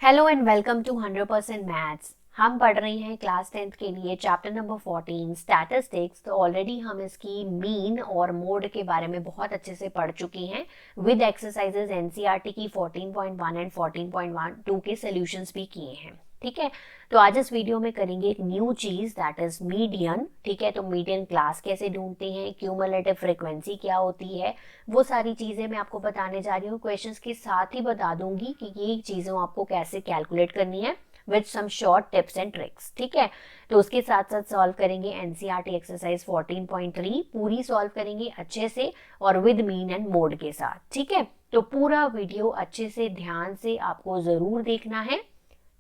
Hello and welcome to 100% maths. हम पढ़ रहे हैं क्लास 10th के लिए चैप्टर नंबर 14 स्टैटिस्टिक्स। तो ऑलरेडी हम इसकी मीन और मोड के बारे में बहुत अच्छे से पढ़ चुके हैं विद एक्सरसाइजेज एनसीईआरटी की 14.1 एंड 14.12 के सॉल्यूशंस भी किए हैं। ठीक है, तो आज इस वीडियो में करेंगे एक न्यू चीज दैट इज मीडियन। ठीक है, तो मीडियन क्लास कैसे ढूंढते हैं, क्यूमुलेटिव फ्रीक्वेंसी क्या होती है, वो सारी चीजें मैं आपको बताने जा रही हूँ। क्वेश्चंस के साथ ही बता दूंगी कि ये चीजों आपको कैसे कैलकुलेट करनी है with some short tips and tricks. ठीक है, तो उसके साथ साथ सॉल्व करेंगे एनसीईआरटी एक्सरसाइज 14.3 पूरी सॉल्व करेंगे अच्छे से और विद मीन एंड मोड के साथ। ठीक है, तो पूरा वीडियो अच्छे से ध्यान से आपको जरूर देखना है।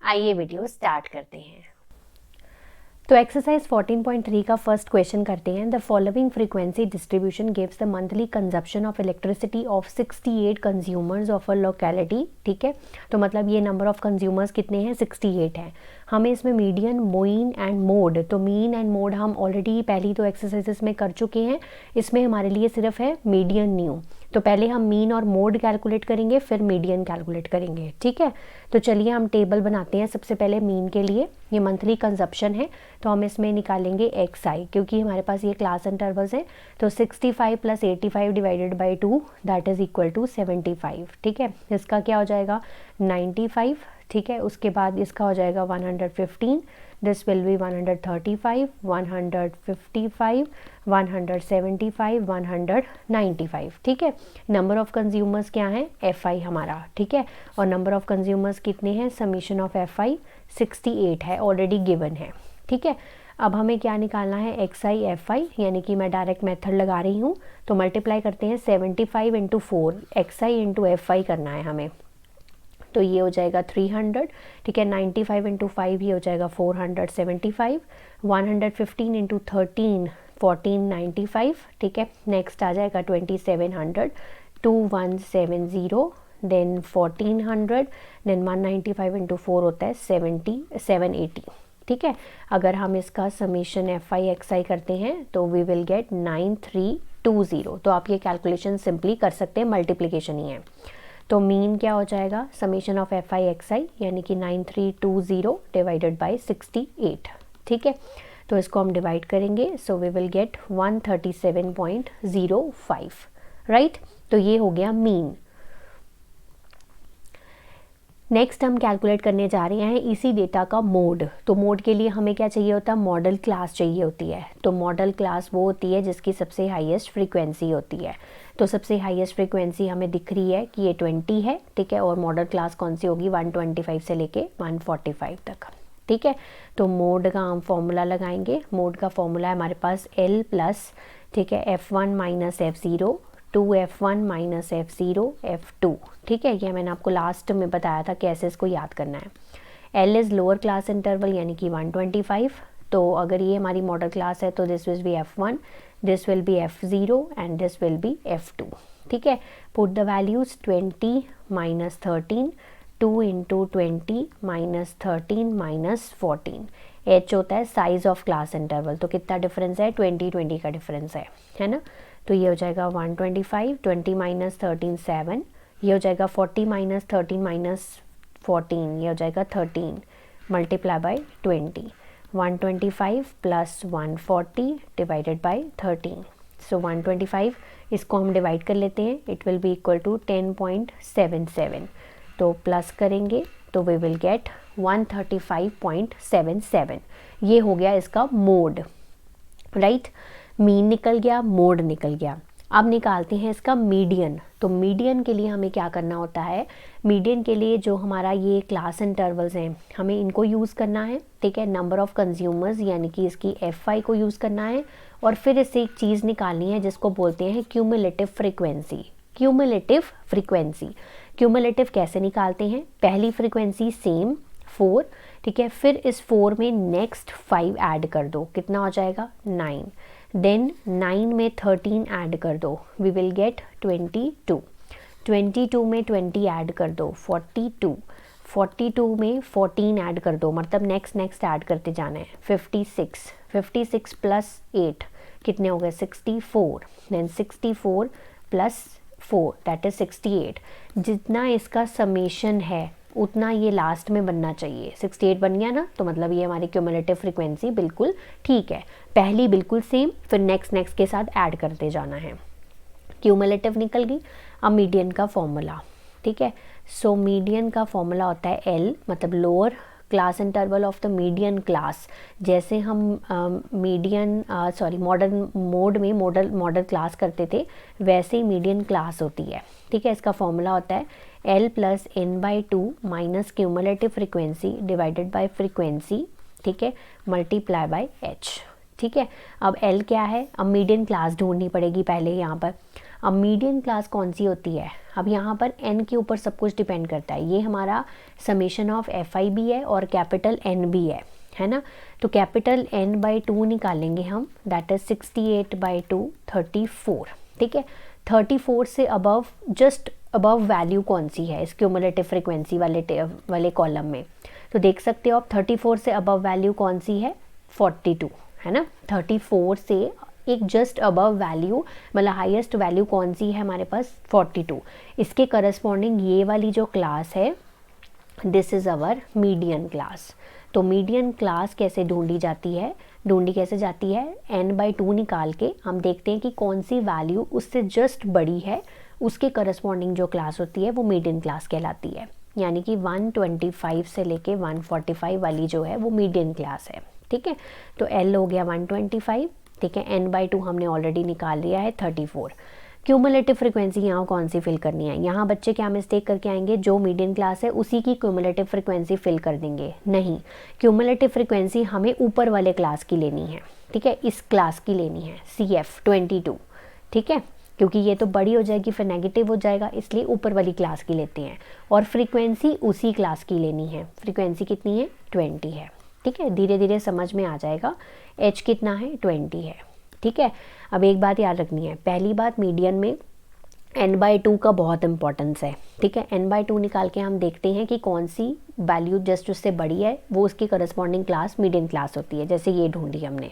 आइए वीडियो स्टार्ट करते हैं। तो एक्सरसाइज 14.3 का फर्स्ट क्वेश्चन करते हैं। The following frequency distribution gives the monthly consumption of elasticity of 68 consumers of a locality. ठीक है, तो मतलब ये नंबर ऑफ कंज्यूमर्स कितने हैं, 68 हैं। हमें इसमें मीडियन, मीन एंड मोड, तो मीन एंड मोड हम ऑलरेडी पहली तो एक्सरसाइजेस में कर चुके हैं। इसमें हमारे लिए सिर्फ है मीडियन न्यू। तो पहले हम मीन और मोड कैलकुलेट करेंगे, फिर मीडियन कैलकुलेट करेंगे। ठीक है, तो चलिए हम टेबल बनाते हैं। सबसे पहले मीन के लिए ये मंथली कंजप्शन है, तो हम इसमें निकालेंगे एक्स आई, क्योंकि हमारे पास ये क्लास इंटरवल्स हैं। तो 65 + 85 divided by 2 that is equal to 75। ठीक है, इसका क्या हो जाएगा 95। ठीक है, उसके बाद इसका हो जाएगा 115, दिस विल बी 135, 155, 175, 195। ठीक है, नंबर ऑफ कंज्यूमर्स क्या है, एफ आई हमारा। ठीक है, और नंबर ऑफ कंज्यूमर्स कितने हैं, समीशन ऑफ एफ आई 68 है, ऑलरेडी गिवन है। ठीक है, अब हमें क्या निकालना है, एक्स आई एफ आई, यानी कि मैं डायरेक्ट मेथड लगा रही हूँ। तो मल्टीप्लाई करते हैं 75 × 4 एक्स आई × एफ आई करना है हमें। तो ये हो जाएगा 300। ठीक है, 95 × 5 ये हो जाएगा 475, 115 × 13 1495। ठीक है, नेक्स्ट आ जाएगा 2700, 2170, देन 1400, देन 195 × 4 होता है 780। ठीक है, अगर हम इसका समीशन एफ आई एक्स आई करते हैं तो वी विल गेट 9320। तो आप ये कैलकुलेशन सिंपली कर सकते हैं, मल्टीप्लिकेशन ही है। तो मीन क्या हो जाएगा, summation of F I X I, यानी कि 9320 डिवाइडेड बाई 68। ठीक है, तो इसको हम डिवाइड करेंगे, so we will get 137.05। Right, तो ये हो गया मीन। नेक्स्ट हम कैलकुलेट करने जा रहे हैं इसी डेटा का मोड। तो मोड के लिए हमें क्या चाहिए होता है, मॉडल क्लास चाहिए होती है। तो मॉडल क्लास वो होती है जिसकी सबसे हाईएस्ट फ्रीक्वेंसी होती है। तो सबसे हाईएस्ट फ्रीक्वेंसी हमें दिख रही है कि ये 20 है। ठीक है, और मॉडल क्लास कौन सी होगी, 125 से लेके 145 तक। ठीक है, तो मोड का हम फॉर्मूला लगाएंगे। मोड का फॉर्मूला है हमारे पास L प्लस, ठीक है, F1 minus F0, 2F1 minus F0 F2। ठीक है, ये मैंने आपको लास्ट में बताया था कैसे इसको याद करना है। L is lower class interval, यानी कि 125। तो अगर ये हमारी मॉडल क्लास है तो this will be F1, this will be F0 and this will be F2। ठीक है, put the values 20 minus 13, 2 × 20 minus 13 minus 14। H होता है साइज ऑफ क्लास इंटरवल, तो कितना डिफरेंस है, 20 का डिफरेंस है ना। तो ये हो जाएगा 125, 20 माइनस 13 7, ये हो जाएगा 40 माइनस 13 माइनस 14, ये हो जाएगा 13, multiply by 20, 125 plus 140 divided by 13। So 125 इसको हम डिवाइड कर लेते हैं, it will be equal to 10.77। तो प्लस करेंगे तो वी विल गेट 135.77। ये हो गया इसका मोड। राइट, मीन निकल गया, मोड निकल गया। अब निकालते हैं इसका मीडियन। तो मीडियन के लिए हमें क्या करना होता है, मीडियन के लिए जो हमारा ये क्लास इंटरवल्स हैं हमें इनको यूज़ करना है। ठीक है, नंबर ऑफ कंज्यूमर्स यानी कि इसकी एफ आई को यूज़ करना है, और फिर इससे एक चीज़ निकालनी है जिसको बोलते हैं cumulative frequency. Cumulative frequency, cumulative कैसे निकालते हैं, पहली फ्रीक्वेंसी सेम 4। ठीक है, फिर इस 4 में नेक्स्ट 5 ऐड कर दो, कितना हो जाएगा 9, देन 9 में 13 ऐड कर दो, वी विल गेट 22, 22 में 20 ऐड कर दो 42, 42 में 14 ऐड कर दो, मतलब नेक्स्ट ऐड करते जाना है 56, 56 प्लस 8 कितने हो गए 64, देन 64 प्लस 4 दैट इज 68। जितना इसका समेशन है उतना ये लास्ट में बनना चाहिए। 68 बन गया ना, तो मतलब ये हमारी क्यूमुलेटिव फ्रीक्वेंसी बिल्कुल ठीक है। पहली बिल्कुल सेम, फिर नेक्स्ट के साथ ऐड करते जाना है। क्यूमुलेटिव निकल गई। अब मीडियन का फॉर्मूला, ठीक है। सो मीडियन का फॉर्मूला होता है एल, मतलब lower class interval of the median class. जैसे हम मॉडर्न मोड में मॉडल क्लास करते थे, वैसे ही मीडियन क्लास होती है, ठीक है। इसका फॉर्मूला होता है L plus n/2 minus cumulative frequency divided by frequency, ठीक है, मल्टीप्लाई बाय h, ठीक है। अब L क्या है, अब मीडियन क्लास ढूंढनी पड़ेगी पहले यहाँ पर। अब मीडियन क्लास कौन सी होती है, अब यहाँ पर n के ऊपर सब कुछ डिपेंड करता है। ये हमारा समेशन ऑफ fi भी है और कैपिटल N भी है ना। तो कैपिटल n/2 निकालेंगे हम, दैट इज 68/2 34, ठीक है। 34 से अबव, जस्ट अबव वैल्यू कौन सी है इस क्यूमुलेटिव फ्रिक्वेंसी वाले कॉलम में, तो देख सकते हो आप 34 से अबव वैल्यू कौन सी है, 42, है ना। 34 से एक जस्ट अबव वैल्यू, मतलब हाईएस्ट वैल्यू कौन सी है हमारे पास, 42। इसके करस्पॉन्डिंग ये वाली जो क्लास है, this is our median class. तो मीडियन क्लास कैसे ढूंढी कैसे जाती है, n/2 निकाल के हम देखते हैं कि कौन सी वैल्यू उससे जस्ट बड़ी है, उसके करस्पॉन्डिंग जो क्लास होती है वो मीडियन क्लास कहलाती है। यानी कि 125 से लेके 145 वाली जो है वो मीडियन क्लास है, ठीक है। तो L हो गया 125, ठीक है। n/2 हमने ऑलरेडी निकाल लिया है 34। क्यूमुलेटिव फ्रिक्वेंसी यहाँ कौन सी फिल करनी है, यहाँ बच्चे क्या मिस्टेक करके आएंगे, जो मीडियन क्लास है उसी की क्यूमुलेटिव फ्रिक्वेंसी फिल कर देंगे। नहीं, क्यूमुलेटिव फ्रिक्वेंसी हमें ऊपर वाले क्लास की लेनी है, ठीक है, इस क्लास की लेनी है, CF22, ठीक है, क्योंकि ये तो बड़ी हो जाएगी फिर नेगेटिव हो जाएगा, इसलिए ऊपर वाली क्लास की लेते हैं। और फ्रीक्वेंसी उसी क्लास की लेनी है। फ्रीक्वेंसी कितनी है, 20 है, ठीक है। धीरे धीरे समझ में आ जाएगा। H कितना है, 20 है, ठीक है। अब एक बात याद रखनी है, पहली बात मीडियन में n/2 का बहुत इंपॉर्टेंस है, ठीक है। n/2 निकाल के हम देखते हैं कि कौन सी वैल्यू जस्ट उससे बड़ी है, वो उसकी करस्पॉन्डिंग क्लास मीडियन क्लास होती है, जैसे ये ढूंढी हमने।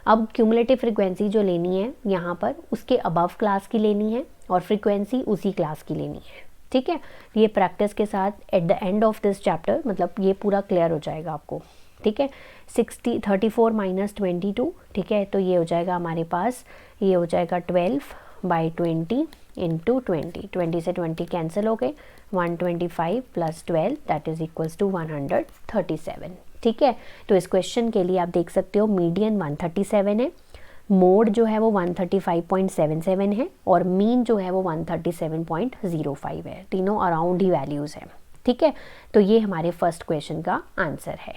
अब क्यूमुलेटिव फ्रिक्वेंसी जो लेनी है यहाँ पर, उसके अबव क्लास की लेनी है और फ्रिक्वेंसी उसी क्लास की लेनी है, ठीक है। ये प्रैक्टिस के साथ at the end of this chapter, मतलब ये पूरा क्लियर हो जाएगा आपको, ठीक है। 34 माइनस 22, ठीक है, तो ये हो जाएगा हमारे पास, ये हो जाएगा 12/20 इंटू 20 से 20 कैंसिल हो गए, 125 plus 12 that is equals to 137, ठीक है। तो इस क्वेश्चन के लिए आप देख सकते हो मीडियन 137 है, मोड जो है वो 135.77 है और मीन जो है वो 137.05 है, तीनों अराउंड ही वैल्यूज़ हैं, ठीक है। तो ये हमारे फर्स्ट क्वेश्चन का आंसर है।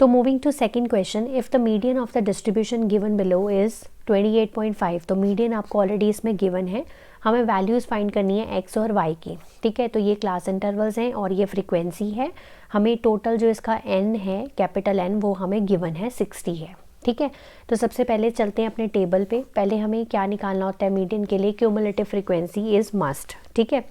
तो moving to second question, if the median of the distribution given below is 28.5, तो मीडियन आपको ऑलरेडी इसमें गिवन है, हमें वैल्यूज़ फाइंड करनी है x और y की, ठीक है। तो ये क्लास इंटरवल्स हैं और ये फ्रीक्वेंसी है, हमें टोटल जो इसका n है, कैपिटल N, वो हमें गिवन है 60 है, ठीक है। तो सबसे पहले चलते हैं अपने टेबल पे। पहले हमें क्या निकालना होता है मीडियन के लिए, क्यूमुलेटिव फ्रीक्वेंसी इज़ मस्ट, ठीक है।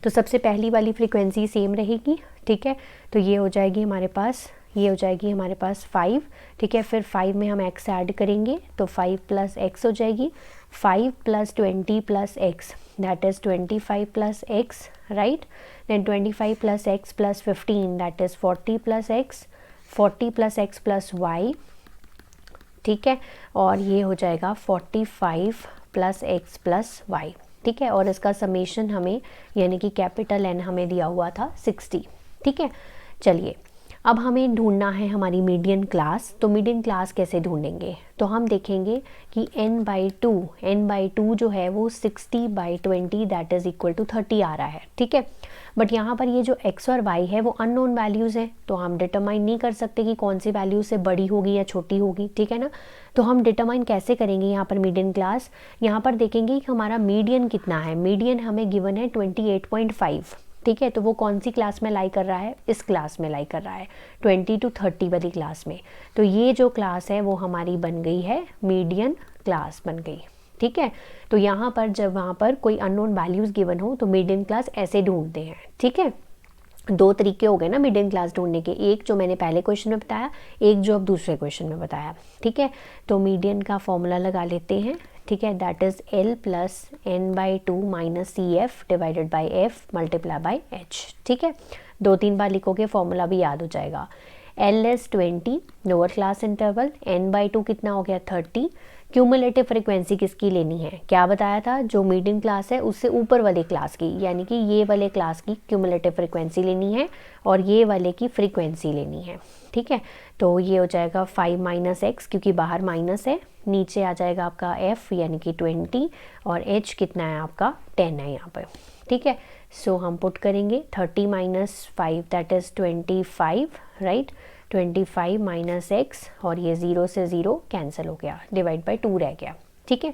तो सबसे पहली वाली फ्रीक्वेंसी सेम रहेगी, ठीक है। तो ये हो जाएगी हमारे पास, ये हो जाएगी हमारे पास 5, ठीक है। फिर 5 में हम x ऐड करेंगे तो 5 प्लस x हो जाएगी, 5 plus 20 plus x that is 25 plus x, right. Then 25 plus x plus 15 that is 40 plus x, 40 plus x plus y, ठीक है। और ये हो जाएगा 45 प्लस x प्लस y, ठीक है। और इसका समेशन हमें, यानी कि कैपिटल N हमें दिया हुआ था 60, ठीक है। चलिए, अब हमें ढूंढना है हमारी मीडियन क्लास। तो मीडियन क्लास कैसे ढूंढेंगे, तो हम देखेंगे कि n/2 जो है वो 60/20 दैट इज़ इक्वल टू 30 आ रहा है, ठीक है। बट यहाँ पर ये जो x और y है वो अननोन वैल्यूज़ हैं, तो हम डिटरमाइन नहीं कर सकते कि कौन सी वैल्यू से बड़ी होगी या छोटी होगी, ठीक है ना। तो हम डिटरमाइन कैसे करेंगे यहाँ पर मीडियन क्लास, यहाँ पर देखेंगे कि हमारा मीडियन कितना है। मीडियन हमें गिवन है 28.5, ठीक है। तो वो कौन सी क्लास में लाई कर रहा है, इस क्लास में लाई कर रहा है, 20 to 30 वाली क्लास में। तो ये जो क्लास है वो हमारी बन गई है मीडियन क्लास बन गई, ठीक है। तो यहाँ पर जब वहाँ पर कोई अननोन वैल्यूज़ गिवन हो तो मीडियन क्लास ऐसे ढूंढते हैं, ठीक है। दो तरीके हो गए ना मीडियन क्लास ढूंढने के, एक जो मैंने पहले क्वेश्चन में बताया, एक जो अब दूसरे क्वेश्चन में बताया, ठीक है। तो मीडियन का फॉर्मूला लगा लेते हैं, ठीक है, that is L plus n/2 minus CF divided by F multiply by H। ठीक है, 2-3 बार लिखोगे फॉर्मूला भी याद हो जाएगा। L is 20 lower class interval, n/2 कितना हो गया 30। क्यूमुलेटिव फ्रीक्वेंसी किसकी लेनी है, क्या बताया था, जो मीडियम क्लास है उससे ऊपर वाले क्लास की, यानी कि ये वाले क्लास की क्यूमुलेटिव फ्रीक्वेंसी लेनी है और ये वाले की फ्रीक्वेंसी लेनी है। ठीक है, तो ये हो जाएगा 5 माइनस एक्स, क्योंकि बाहर माइनस है, नीचे आ जाएगा आपका f यानी कि 20 और h कितना है आपका 10 है यहाँ पर। ठीक है, सो हम पुट करेंगे 30 minus 5 that is 25, right. 25 minus x और ये 0 से 0 कैंसिल हो गया, डिवाइड बाई 2 रह गया। ठीक है,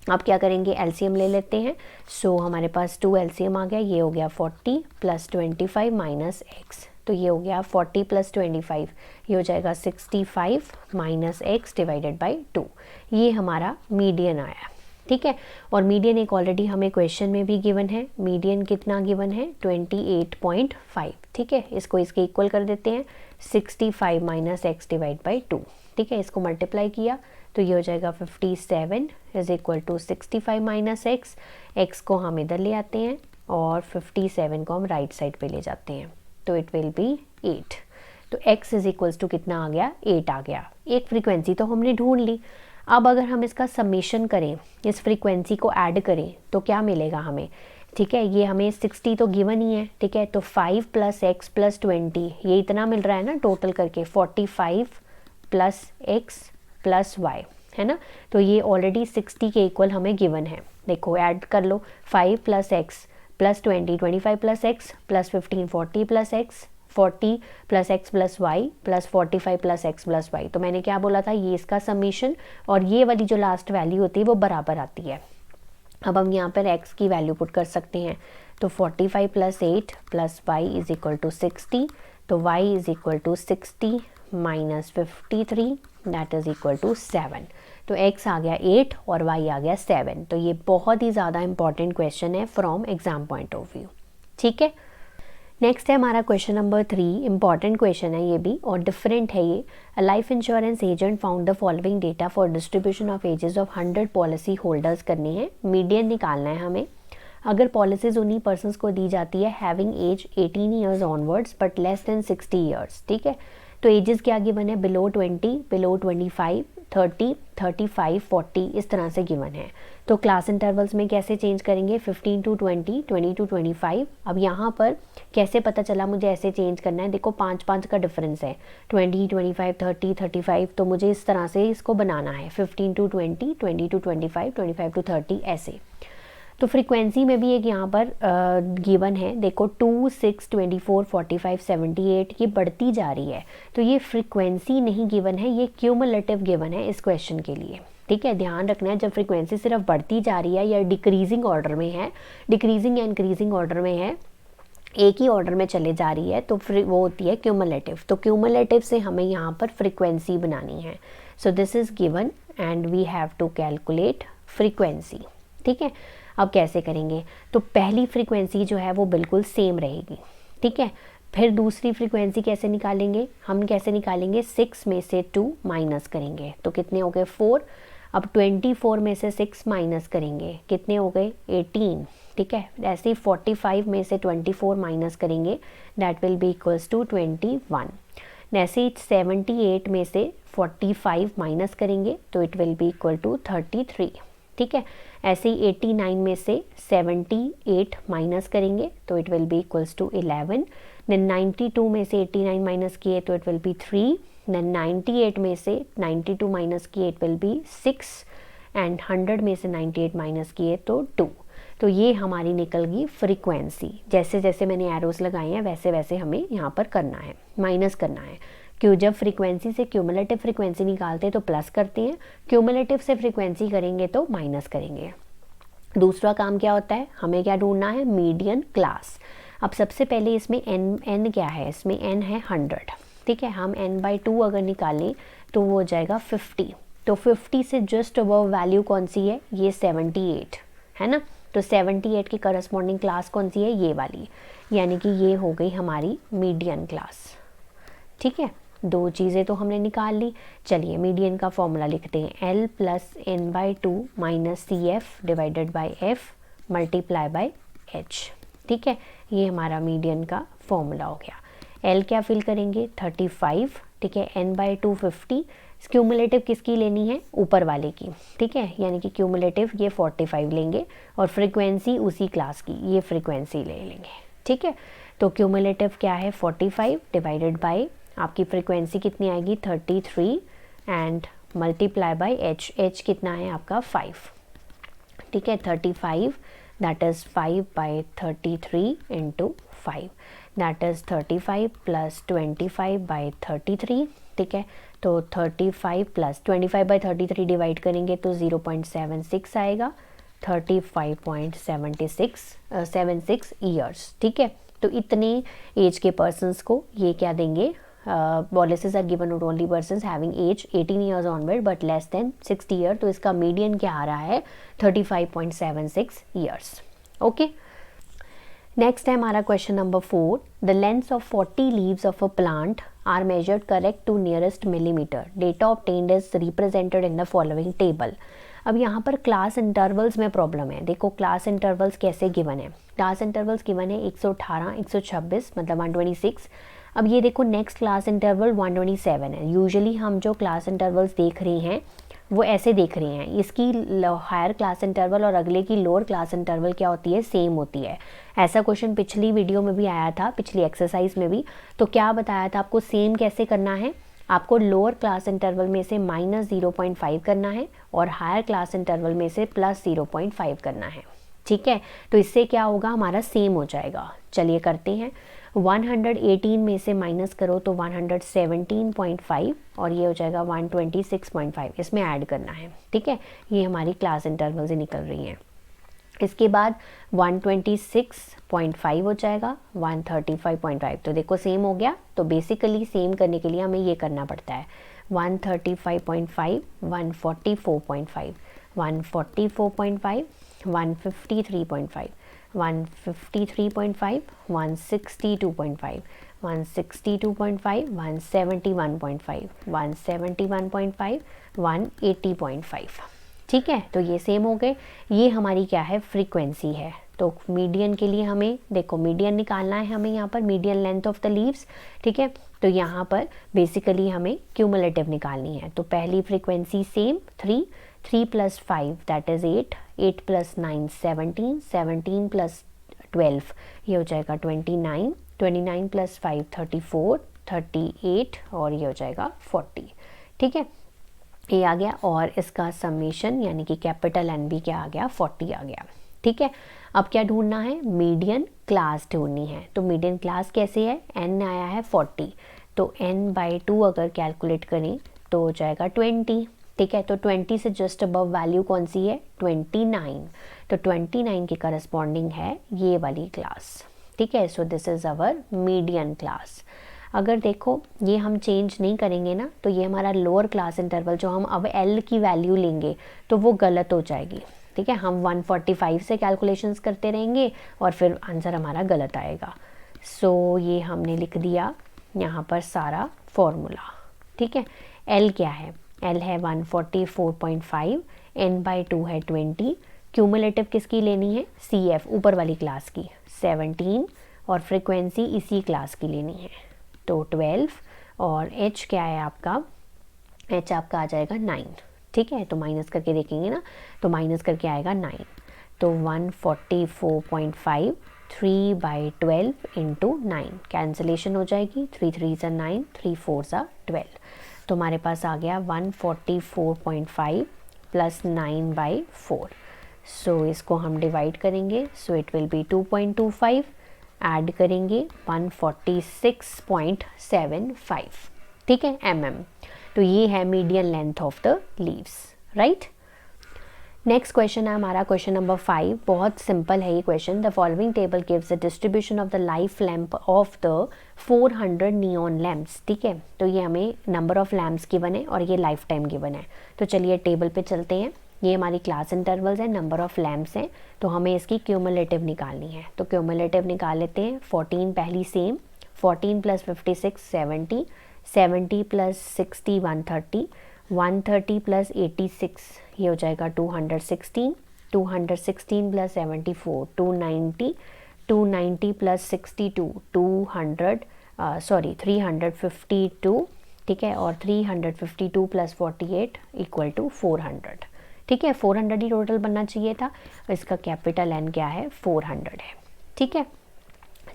अब क्या करेंगे, एलसीएम ले लेते हैं। सो हमारे पास 2 एलसीएम आ गया, ये हो गया 40 प्लस 25 माइनस एक्स, तो ये हो गया 40 प्लस 25, ये हो जाएगा 65 माइनस एक्स डिवाइडेड बाई 2। ये हमारा मीडियन आया। ठीक है, और मीडियन एक ऑलरेडी हमें क्वेश्चन में भी गिवन है, मीडियन कितना गिवन है 28.5। ठीक है, इसको इसके इक्वल कर देते हैं, 65 माइनस एक्स डिवाइड बाई 2। ठीक है, इसको मल्टीप्लाई किया तो ये हो जाएगा 57 is equal to 65 minus x. X को हम इधर ले आते हैं और 57 को हम राइट साइड पे ले जाते हैं, तो इट विल बी 8। तो x इज इक्वल्स टू कितना आ गया, 8 आ गया। एक फ्रीक्वेंसी तो हमने ढूंढ ली। अब अगर हम इसका समेशन करें, इस फ्रीक्वेंसी को ऐड करें तो क्या मिलेगा हमें। ठीक है, ये हमें 60 तो गिवन ही है। ठीक है, तो 5 प्लस एक्स प्लस 20 ये इतना मिल रहा है ना, टोटल करके 45 प्लस एक्स प्लस वाई, है ना। तो ये ऑलरेडी 60 के इक्वल हमें गिवन है। देखो ऐड कर लो, 5 plus x plus 20 25 plus x plus 15 40 plus x 40 plus x plus y plus 45 plus x plus y. तो मैंने क्या बोला था, ये इसका समीशन और ये वाली जो लास्ट वैल्यू होती है वो बराबर आती है। अब हम यहाँ पर x की वैल्यू पुट कर सकते हैं, तो 45 plus 8 plus y is equal to 60, तो y is equal to 60 minus 53 that is equal to 7। तो x आ गया 8 और y आ गया 7। तो ये बहुत ही ज़्यादा इंपॉर्टेंट क्वेश्चन है from exam point of view. ठीक है, नेक्स्ट है हमारा क्वेश्चन नंबर 3। इंपॉर्टेंट क्वेश्चन है ये भी और डिफरेंट है ये। A life insurance agent found the following data for distribution of ages of 100 policy holders करनी है, मीडियन निकालना है हमें। अगर पॉलिसीज उन्हीं पर्सनस को दी जाती है having age 18 years onwards but less than 60 years. ठीक है, तो एजेस क्या गिवन है, बिलो 20, बिलो 25, 30, 35, 40 इस तरह से गिवन है। तो क्लास इंटरवल्स में कैसे चेंज करेंगे, 15 टू 20, 20 टू 25। अब यहाँ पर कैसे पता चला मुझे ऐसे चेंज करना है, देखो 5-5 का डिफरेंस है, 20, 25, 30, 35। तो मुझे इस तरह से इसको बनाना है, 15 टू 20, 20 टू 25, 25 टू 30 ऐसे। तो फ्रीक्वेंसी में भी एक यहाँ पर गिवन है, देखो 2, 6, 24, 45, 78 ये बढ़ती जा रही है। तो ये फ्रीक्वेंसी नहीं गिवन है, ये क्यूमुलेटिव गिवन है इस क्वेश्चन के लिए। ठीक है, ध्यान रखना है, जब फ्रीक्वेंसी सिर्फ बढ़ती जा रही है या डिक्रीजिंग ऑर्डर में है, डिक्रीजिंग या इंक्रीजिंग ऑर्डर में है, एक ही ऑर्डर में चले जा रही है, तो फिर वो होती है क्यूमुलेटिव। तो क्यूमुलेटिव से हमें यहाँ पर फ्रीक्वेंसी बनानी है। So this is given and we have to calculate frequency. ठीक है, अब कैसे करेंगे, तो पहली फ्रीक्वेंसी जो है वो बिल्कुल सेम रहेगी। ठीक है, फिर दूसरी फ्रीक्वेंसी कैसे निकालेंगे, हम कैसे निकालेंगे, 6 में से 2 माइनस करेंगे तो कितने हो गए 4। अब 24 में से 6 माइनस करेंगे, कितने हो गए 18। ठीक है, ऐसे ही 45 में से 24 माइनस करेंगे, that will be equals to 21। ऐसे ही 78 में से 45 माइनस करेंगे तो it will be equal to 33। ठीक है, ऐसे ही 89 में से 78 माइनस करेंगे तो it will be equals to 11। Then 92 में से 89 माइनस किए तो इट विल बी 3। देन 98 में से 92 माइनस किए इट विल बी 6 एंड 100 में से 98 माइनस किए तो 2। तो ये हमारी निकल गई फ्रीक्वेंसी। जैसे जैसे मैंने एरोस लगाए हैं वैसे वैसे हमें यहाँ पर करना है, माइनस करना है। क्यों, जब फ्रीक्वेंसी से क्यूमुलेटिव फ्रीक्वेंसी निकालते हैं तो प्लस करते हैं, क्यूमुलेटिव से फ्रीक्वेंसी करेंगे तो माइनस करेंगे। दूसरा काम क्या होता है, हमें क्या ढूंढना है, मीडियन क्लास। अब सबसे पहले इसमें n क्या है, इसमें n है 100। ठीक है, हम n/2 अगर निकालें तो वो हो जाएगा 50। तो 50 से जस्ट अबव वैल्यू कौन सी है, ये 78 है ना। तो 78 की करस्पॉन्डिंग क्लास कौन सी है, ये वाली, यानी कि ये हो गई हमारी मीडियन क्लास। ठीक है, दो चीज़ें तो हमने निकाल ली। चलिए मीडियन का फॉर्मूला लिखते हैं, L plus n/2 minus CF divided by F multiply by H। ठीक है, ये हमारा मीडियन का फॉर्मूला हो गया। L क्या फिल करेंगे 35, ठीक है, n/2 50। क्यूमुलेटिव किसकी लेनी है, ऊपर वाले की, ठीक है, यानी कि क्यूमुलेटिव ये 45 लेंगे और फ्रीक्वेंसी उसी क्लास की, ये फ्रीक्वेंसी ले लेंगे। ठीक है, तो क्यूमुलेटिव क्या है 45 डिवाइडेड बाय आपकी फ्रीक्वेंसी कितनी आएगी 33 and multiply by H. H कितना है आपका 5, ठीक है, 35 that is 5 by 33 into 5 that is 35 plus 25 by 33। ठीक है, तो 35 प्लस 25 बाई 33 डिवाइड करेंगे तो 0.76 आएगा, 35.76 ईयर्स। ठीक है, तो इतने एज के पर्सन्स को ये क्या देंगे, policies are given to only persons having age 18 years onward but less than 60 year. तो इसका मीडियन क्या आ रहा है 35.76 ईयर्स। ओके, नेक्स्ट है हमारा question number 4। The length of 40 leaves of a plant are measured correct to nearest millimetre. Data obtained is represented in the following table. अब यहाँ पर क्लास इंटरवल्स में प्रॉब्लम है। देखो क्लास इंटरवल्स कैसे given है, क्लास इंटरवल्स गिवन है 118, 126 मतलब 126। अब ये देखो नेक्स्ट क्लास इंटरवल 127 है। यूजुअली हम जो क्लास इंटरवल्स देख रहे हैं वो ऐसे देख रहे हैं, इसकी हायर क्लास इंटरवल और अगले की लोअर क्लास इंटरवल क्या होती है, सेम होती है। ऐसा क्वेश्चन पिछली वीडियो में भी आया था, पिछली एक्सरसाइज में भी। तो क्या बताया था आपको, सेम कैसे करना है, आपको लोअर क्लास इंटरवल में से -0.5 करना है और हायर क्लास इंटरवल में से +0.5 करना है। ठीक है, तो इससे क्या होगा, हमारा सेम हो जाएगा। चलिए करते हैं, 118 में से माइनस करो तो 117.5 और ये हो जाएगा 126.5, इसमें ऐड करना है। ठीक है, ये हमारी क्लास इंटरवल से निकल रही हैं। इसके बाद 126.5 हो जाएगा 135.5, तो देखो सेम हो गया। तो बेसिकली सेम करने के लिए हमें ये करना पड़ता है 135.5, 144.5, 144.5, 153.5, 153.5, 162.5, 162.5, 171.5, 171.5, 180.5। ठीक है, तो ये सेम हो गए। ये हमारी क्या है, फ्रीक्वेंसी है। तो मीडियन के लिए हमें देखो मीडियन निकालना है, हमें यहाँ पर median length of the leaves. ठीक है, तो यहाँ पर बेसिकली हमें क्यूमुलेटिव निकालनी है। तो पहली फ्रीक्वेंसी सेम 3, 3 + 5 दैट इज़ 8, 8 + 9 17, 17 + 12 ये हो जाएगा 29, 29 + 5 34, 38 और ये हो जाएगा 40। ठीक है, ये आ गया और इसका समेशन यानी कि कैपिटल एन भी क्या आ गया 40 आ गया। ठीक है, अब क्या ढूंढना है, मीडियन क्लास ढूंढनी है। तो मीडियन क्लास कैसे है, n आया है 40, तो n/2 अगर कैलकुलेट करें तो हो जाएगा 20। ठीक है, तो 20 से जस्ट अबव वैल्यू कौन सी है 29, तो 29 के करस्पॉन्डिंग है ये वाली क्लास। ठीक है, so this is our median class. अगर देखो ये हम चेंज नहीं करेंगे ना, तो ये हमारा लोअर क्लास इंटरवल जो हम अब L की वैल्यू लेंगे तो वो गलत हो जाएगी। ठीक है, हम 145 से कैलकुलेशंस करते रहेंगे और फिर आंसर हमारा गलत आएगा। सो ये हमने लिख दिया यहाँ पर सारा फॉर्मूला। ठीक है, L क्या है, L है 144.5, n/2 है 20, क्यूमुलेटिव किसकी लेनी है CF ऊपर वाली क्लास की 17 और फ्रीक्वेंसी इसी क्लास की लेनी है तो 12 और H क्या है आपका, H आपका आ जाएगा 9। ठीक है, तो माइनस करके देखेंगे ना, तो माइनस करके आएगा 9, तो 144.5 3/12 इंटू 9 कैंसिलेशन हो जाएगी, 3 3 9, 3 4 12, तो हमारे पास आ गया 144.5 + 9/4। सो इसको हम डिवाइड करेंगे, so it will B 2.25, add करेंगे 146.75। ठीक है, mm। तो ये है median length of the leaves, right. Next question है हमारा क्वेश्चन नंबर 5। बहुत सिंपल है ये question. The following table gives the distribution of the life lamp of the 400 neon lamps. ठीक है, तो ये हमें नंबर ऑफ लैम्प्स गिवन है और ये लाइफ टाइम गिवन है। तो चलिए टेबल पे चलते हैं। ये हमारी क्लास इंटरवल्स है, नंबर ऑफ लैम्प्स हैं, तो हमें इसकी क्यूमुलेटिव निकालनी है। तो क्यूमुलेटिव निकाल लेते हैं। 14 पहली सेम, 14 + 56 70, 70 प्लस 60 130, 130 प्लस 86 ये हो जाएगा 216, 216 प्लस 74 290, 290 प्लस 62 200 352, ठीक है, और 352 प्लस 48 इक्वल टू 400, ठीक है, 400 ही टोटल बनना चाहिए था। इसका कैपिटल एन क्या है, 400 है, ठीक है।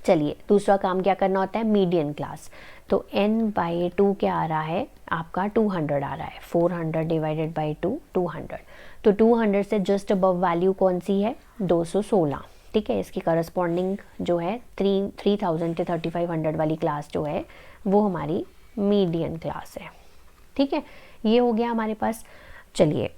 चलिए दूसरा काम क्या करना होता है, मीडियन क्लास। तो n/2 क्या आ रहा है आपका, 200 आ रहा है, 400 डिवाइडेड बाई 2 200। तो 200 से जस्ट अबव वैल्यू कौन सी है, 216, ठीक है। इसकी करस्पॉन्डिंग जो है 3000 से 3500 वाली क्लास जो है वो हमारी मीडियन क्लास है, ठीक है। ये हो गया हमारे पास। चलिए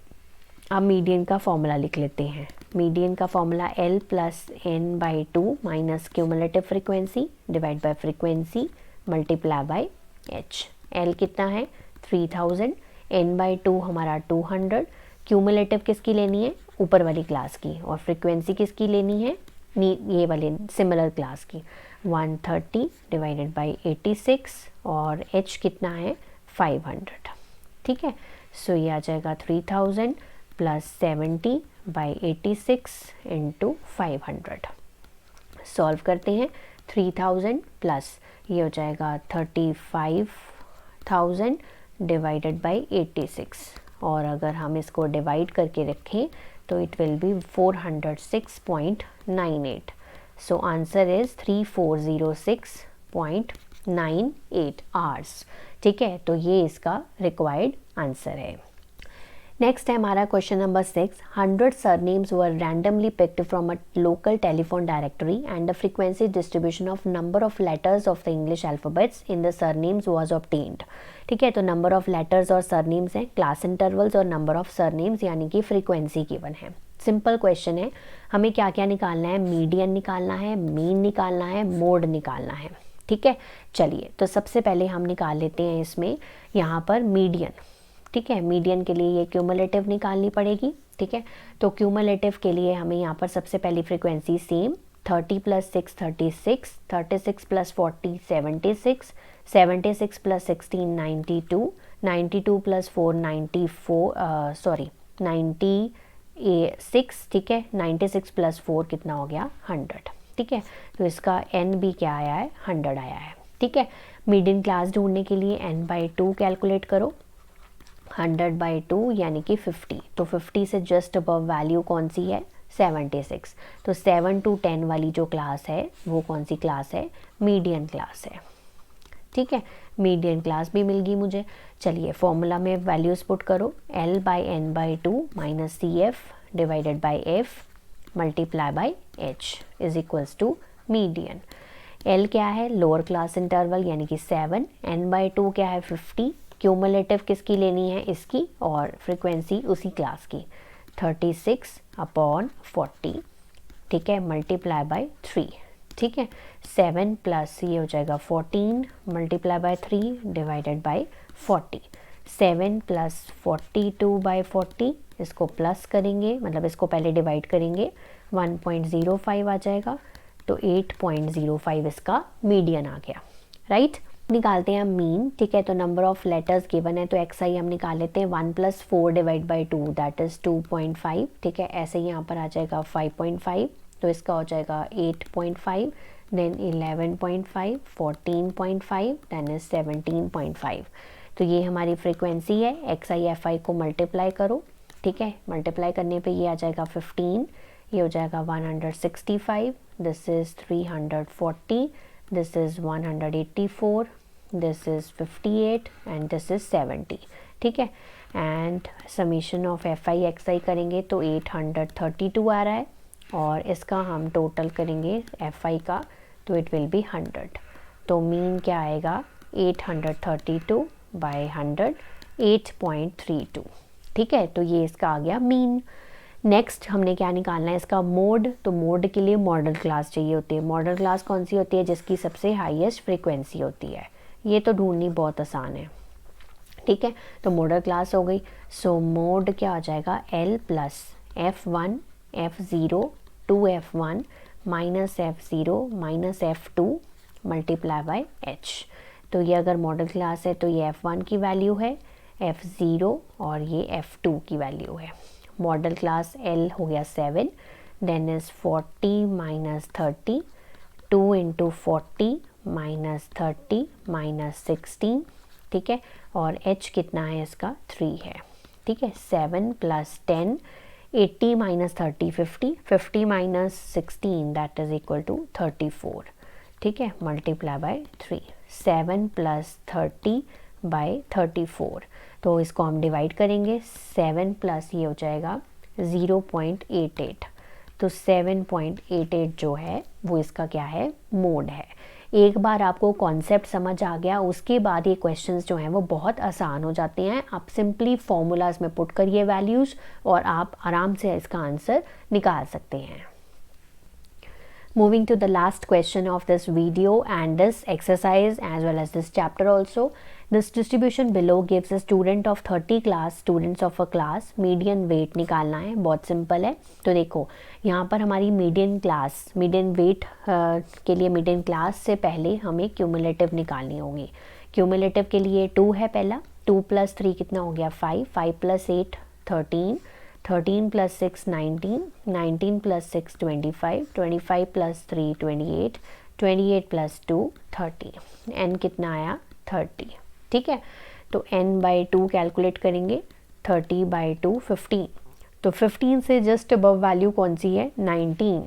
अब मीडियन का फॉर्मूला लिख लेते हैं। मीडियन का formula L plus n/2 minus cumulative frequency divide by frequency multiply by h। L कितना है 3000, n/2 हमारा 200, क्यूमुलेटिव किसकी लेनी है, ऊपर वाली क्लास की, और फ्रीक्वेंसी किसकी लेनी है, ये वाले सिमिलर क्लास की, 130 डिवाइडेड बाय 86, और h कितना है 500, ठीक है। सो ये आ जाएगा 3000 प्लस 70 बाई 86 इंटू 500। सॉल्व करते हैं, 3000 प्लस ये हो जाएगा 35,000 डिवाइडेड बाई 86, और अगर हम इसको डिवाइड करके रखें तो it will B 406.98। So answer is 3406.98 hours, ठीक है। तो ये इसका रिक्वायर्ड आंसर है। नेक्स्ट है हमारा question number 6। 100 surnames were randomly picked from a local telephone directory and the frequency distribution of number of letters of the English alphabets in the surnames was obtained, ठीक है। तो number of letters और surnames हैं, class intervals और number of surnames यानी कि frequency given है। Simple question है, हमें क्या क्या निकालना है, मीडियन निकालना है, मीन निकालना है, मोड निकालना है, ठीक है। चलिए तो सबसे पहले हम निकाल लेते हैं इसमें यहाँ पर मीडियन, ठीक है। मीडियन के लिए ये क्यूमुलेटिव निकालनी पड़ेगी, ठीक है। तो क्यूमुलेटिव के लिए हमें यहाँ पर सबसे पहली frequency same, 30 plus 6 36, 36 plus 40 76, 76 plus 16 92, 92 plus 4 96, ठीक है। 96 प्लस 4 कितना हो गया 100, ठीक है। तो इसका n भी क्या आया है 100 आया है, ठीक है। मीडियन क्लास ढूंढने के लिए n/2 कैलकुलेट करो, 100/2 यानी कि 50। तो 50 से जस्ट अबव वैल्यू कौन सी है 76। तो 7 to 10 वाली जो क्लास है वो कौन सी क्लास है, मीडियन क्लास है, ठीक है। मीडियन क्लास भी मिल गई मुझे। चलिए फॉर्मूला में वैल्यूज पुट करो, L/n/2 minus CF divided by F multiply by H is equals to median. L क्या है, लोअर क्लास इंटरवल यानी कि 7, n/2 क्या है 50, क्यूमुलेटिव किसकी लेनी है इसकी, और फ्रीक्वेंसी उसी क्लास की 36/40, ठीक है, मल्टीप्लाई बाय 3, ठीक है। 7 प्लस ये हो जाएगा 14 multiply by 3 divided by 40, 7 plus 42/40, इसको प्लस करेंगे, मतलब इसको पहले डिवाइड करेंगे, 1.05 आ जाएगा। तो 8.05 इसका मीडियन आ गया, राइट। निकालते हैं मीन, ठीक है। तो नंबर ऑफ लेटर्स गिवन है तो xi हम निकाल लेते हैं, 1 plus 4 divide by 2 that is 2.5, ठीक है। ऐसे ही यहाँ पर आ जाएगा 5.5, तो इसका हो जाएगा 8.5, देन 11.5, 14.5, देन इज 17.5। तो ये हमारी फ्रीक्वेंसी है। xi fi को मल्टीप्लाई करो, ठीक है। मल्टीप्लाई करने पे ये आ जाएगा 15, ये हो जाएगा 165, this is 340, this is 184, this is 58 and this is 70, ठीक है। And summation of FI XI करेंगे तो 832 आ रहा है, और इसका हम टोटल करेंगे FI का तो इट विल बी 100। तो मीन क्या आएगा 832/100 8.32, ठीक है। तो ये इसका आ गया मीन। नेक्स्ट हमने क्या निकालना है इसका मोड। तो मोड के लिए मॉडल क्लास चाहिए होती है। मॉडल क्लास कौन सी होती है, जिसकी सबसे हाईएस्ट फ्रीक्वेंसी होती है। ये तो ढूंढनी बहुत आसान है, ठीक है। तो मॉडल क्लास हो गई। सो मोड क्या हो जाएगा, L plus F1 F0 2F1 minus F0 minus F2 multiply by H। तो ये अगर मॉडल क्लास है तो ये F1 की वैल्यू है, F0 और ये F2 की वैल्यू है। मॉडल क्लास L हो गया 7, then is 40 minus 30, 2 into 40 minus 30 minus 16, ठीक है, और H कितना है इसका 3 है, ठीक है। 7 प्लस 10, 80 minus 30 50, 50 minus 16 that is equal to 34, ठीक है, मल्टीप्लाई बाय 3। 7 प्लस 30 बाय 34, तो इसको हम डिवाइड करेंगे, 7 प्लस ये हो जाएगा 0.88, तो 7.88 जो है वो इसका क्या है, मोड है। एक बार आपको कॉन्सेप्ट समझ आ गया, उसके बाद ये क्वेश्चंस जो हैं वो बहुत आसान हो जाते हैं। आप सिंपली फॉर्मूलाज में पुट करिए वैल्यूज़ और आप आराम से इसका आंसर निकाल सकते हैं। Moving to the last question of this video and this exercise as well as this chapter also. This distribution below gives a student of 30 class students of a class median weight निकालना है, बहुत simple है। तो देखो यहाँ पर हमारी median class, median wait के लिए मीडियन क्लास से पहले हमें क्यूमुलेटिव निकालनी होगी। क्यूमुलेटिव के लिए 2 है पहला, 2 प्लस 3 कितना हो गया 5, 5 plus 8 13, 13 plus 6 19, 19 plus 6 25, 25 plus 3 28, 28 plus 2 30, n कितना आया 30, ठीक है। तो n बाई 2 कैलकुलेट करेंगे, 30 बाई 2 15, तो 15 से जस्ट अबव वैल्यू कौन सी है 19,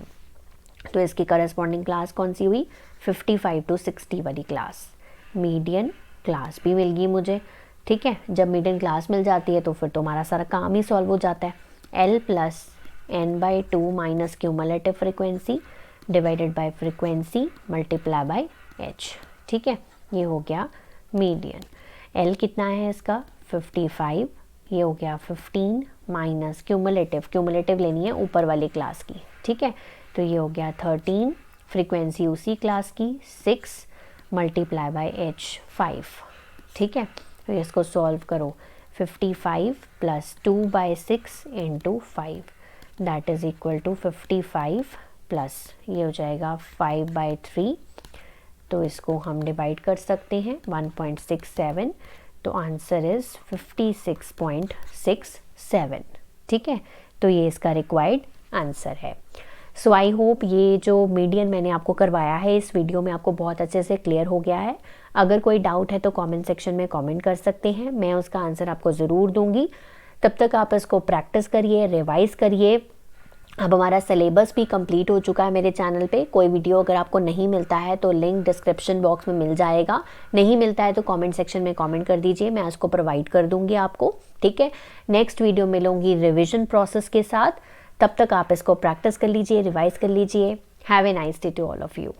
तो इसकी करस्पॉन्डिंग क्लास कौन सी हुई 55 टू 60 वाली क्लास, मीडियन क्लास भी मिल गई मुझे, ठीक है। जब मीडियन क्लास मिल जाती है तो फिर तुम्हारा सारा काम ही सॉल्व हो जाता है। L plus n by 2 minus cumulative frequency divided by frequency multiply by h, ठीक है, ये हो गया मीडियन। L कितना है इसका 55, ये हो गया 15 माइनस क्यूमुलेटिव, क्यूमुलेटिव लेनी है ऊपर वाली क्लास की, ठीक है, तो ये हो गया 13, फ्रिक्वेंसी उसी क्लास की 6 मल्टीप्लाई बाय h 5, ठीक है। तो इसको सॉल्व करो, 55 plus 2 by 6 into 5 that is equal to 55 plus ये हो जाएगा 5 बाई 3, तो इसको हम डिवाइड कर सकते हैं 1.67, तो आंसर इज 56.67, ठीक है। तो ये इसका रिक्वायर्ड आंसर है। सो आई होप ये जो मीडियन मैंने आपको करवाया है इस वीडियो में आपको बहुत अच्छे से क्लियर हो गया है। अगर कोई डाउट है तो कमेंट सेक्शन में कमेंट कर सकते हैं, मैं उसका आंसर आपको ज़रूर दूंगी। तब तक आप इसको प्रैक्टिस करिए, रिवाइज करिए। अब हमारा सिलेबस भी कंप्लीट हो चुका है मेरे चैनल पे। कोई वीडियो अगर आपको नहीं मिलता है तो लिंक डिस्क्रिप्शन बॉक्स में मिल जाएगा, नहीं मिलता है तो कमेंट सेक्शन में कमेंट कर दीजिए, मैं उसको प्रोवाइड कर दूंगी आपको, ठीक है। नेक्स्ट वीडियो मिलूंगी रिविजन प्रोसेस के साथ, तब तक आप इसको प्रैक्टिस कर लीजिए, रिवाइज कर लीजिए। Have a nice day to all of you.